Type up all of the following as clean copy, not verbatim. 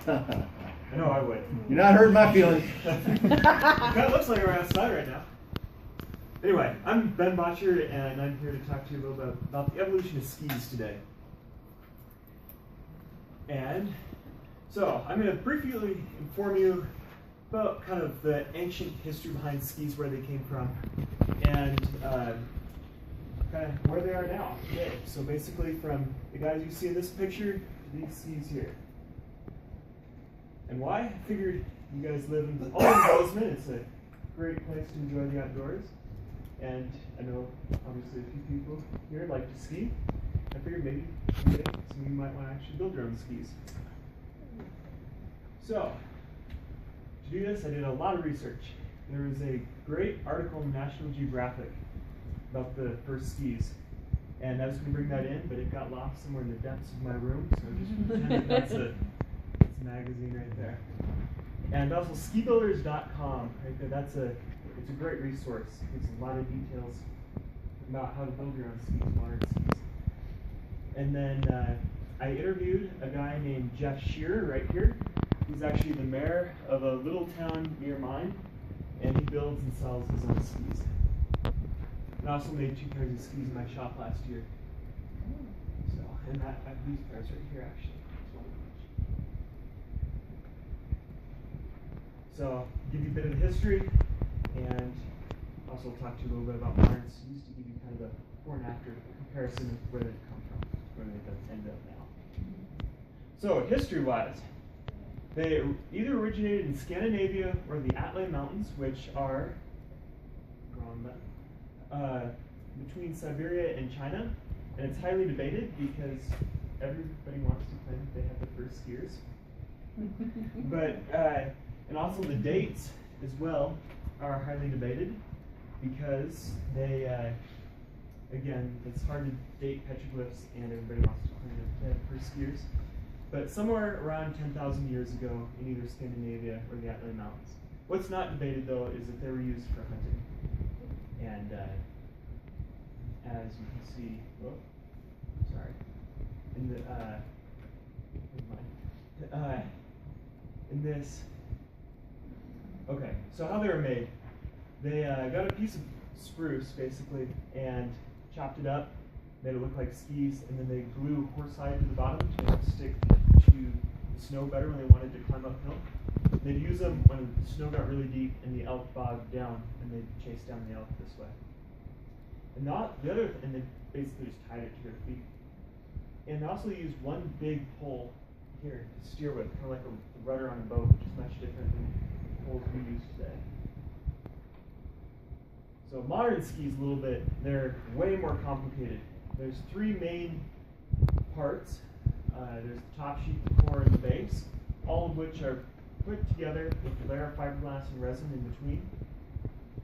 I know I would. You're not hurting my feelings. It kind of looks like we're outside right now. Anyway, I'm Ben Botcher, and I'm here to talk to you a little bit about the evolution of skis today. And so I'm going to briefly inform you about kind of the ancient history behind skis, where they came from, and kind of where they are now today. So basically, from the guys you see in this picture to these skis here. And why? I figured you guys live in Bozeman. It's a great place to enjoy the outdoors. And I know, obviously, a few people here like to ski. I figured maybe someday some of you might want to actually build your own skis. So, to do this, I did a lot of research. There was a great article in National Geographic about the first skis. And I was going to bring that in, but it got lost somewhere in the depths of my room. So I just pretended that's a magazine right there. And also skibuilders.com, right there, it's a great resource. It gives a lot of details about how to build your own skis, modern skis. And then I interviewed a guy named Jeff Shearer right here. He's actually the mayor of a little town near mine, and he builds and sells his own skis. And I also made 2 pairs of skis in my shop last year. So, and I have these pairs right here actually. So, give you a bit of the history, and also talk to you a little bit about modern skis to give you kind of a before and after comparison of where they've come from, where they've ended up now. So, history-wise, they either originated in Scandinavia or the Atlas Mountains, which are between Siberia and China, and it's highly debated because everybody wants to claim that they have the first skiers. But and also the dates as well are highly debated because they, again, it's hard to date petroglyphs, and everybody wants to claim that they have the first skiers. But somewhere around 10,000 years ago in either Scandinavia or the Atlas Mountains. What's not debated, though, is that they were used for hunting. And as you can see, sorry, in the in this. Okay, so how they were made? They got a piece of spruce basically and chopped it up, made it look like skis, and then they glue horsehide to the bottom to make it stick to the snow better when they wanted to climb uphill. They'd use them when the snow got really deep and the elk bogged down, and they'd chase down the elk this way. And and they basically just tied it to their feet. And they also used one big pole here to steer with, kind of like a rudder on a boat, which is much different than the poles we use today. So modern skis, a little bit, they're way more complicated. There's 3 main parts. There's the top sheet, the core, and the base, all of which are put together with a layer of fiberglass and resin in between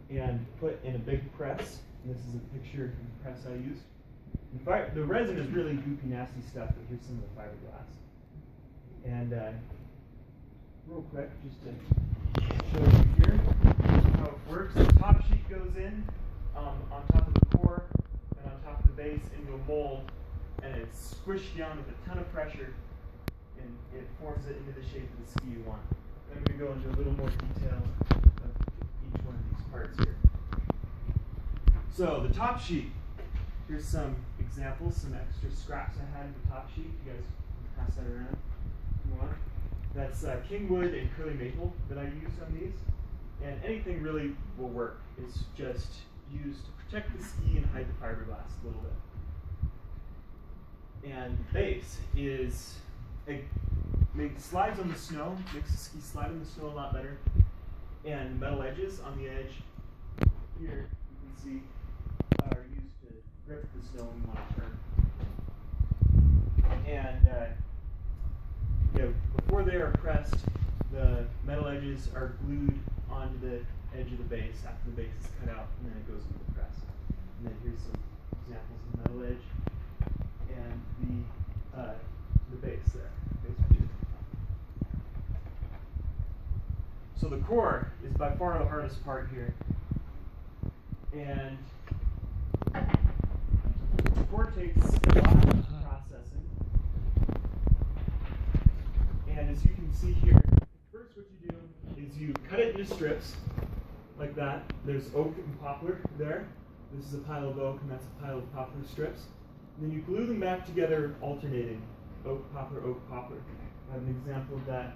and put in a big press. And this is a picture of the press I used. The resin is really goopy, nasty stuff, but here's some of the fiberglass. And real quick, just to show you here how it works. The top sheet goes in on top of the core and on top of the base into a mold, and it's squished down with a ton of pressure, and it forms it into the shape of the ski you want. I'm going to go into a little more detail of each one of these parts here. So the top sheet, here's some examples, some extra scraps I had in the top sheet. You guys can pass that around if you want. That's kingwood and curly maple that I use on these. And anything really will work. It's just used to protect the ski and hide the fiberglass a little bit. And the base is, it slides on the snow, makes the ski slide on the snow a lot better. And metal edges on the edge here, you can see, are used to grip the snow when you want to turn. And before they are pressed, the metal edges are glued onto the edge of the base after the base is cut out, and then it goes into the press. And then here's some examples of the metal edge and the base there. So the core is by far the hardest part here. And the core takes a lot of processing. And as you can see here, first what you do is you cut it into strips like that. There's oak and poplar there. This is a pile of oak and that's a pile of poplar strips. And then you glue them back together alternating. Oak, poplar, oak, poplar. I have an example of that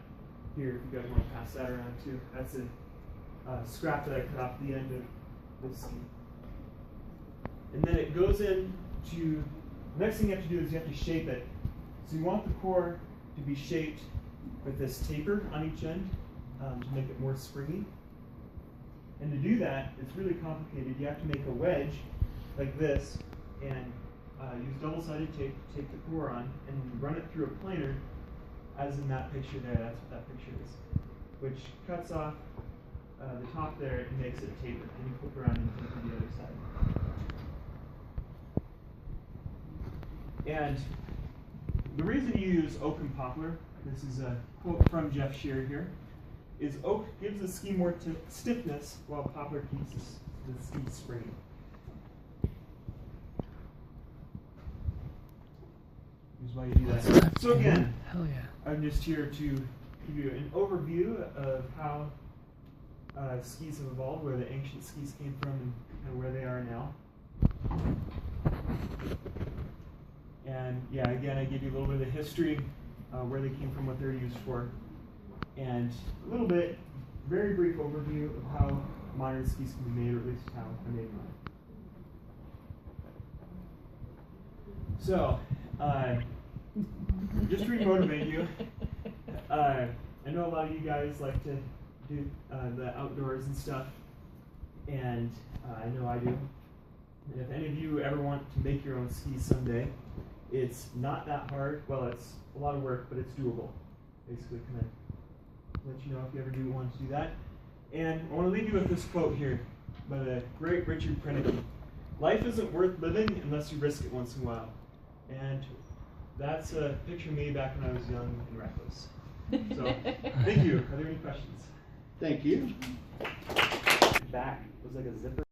here if you guys want to pass that around too. That's a scrap that I cut off the end of this ski. And then it goes into, the next thing you have to do is you have to shape it. So you want the core to be shaped with this taper on each end to make it more springy. And to do that, it's really complicated. You have to make a wedge like this and use double-sided tape to tape the core on and run it through a planer, as in that picture there. That's what that picture is, which cuts off the top there and makes it taper. And you flip around and taper the other side. And the reason you use oak and poplar, this is a quote from Jeff Shearer here, is oak gives the ski more stiffness while poplar keeps the ski springy. Here's why you do that. So again, hell yeah. I'm just here to give you an overview of how skis have evolved, where the ancient skis came from and where they are now. And yeah, again, I give you a little bit of history, where they came from, what they're used for, and a little bit, very brief overview of how modern skis can be made, or at least how I made mine. So, just to re-motivate you, I know a lot of you guys like to do the outdoors and stuff, and I know I do. And if any of you ever want to make your own skis someday, it's not that hard. Well, it's a lot of work, but it's doable. Basically, kind of let you know if you ever do want to do that. And I want to leave you with this quote here by the great Richard Prentice. Life isn't worth living unless you risk it once in a while. And that's a picture of me back when I was young and reckless. So, thank you. Are there any questions? Thank you. Back was like a zipper.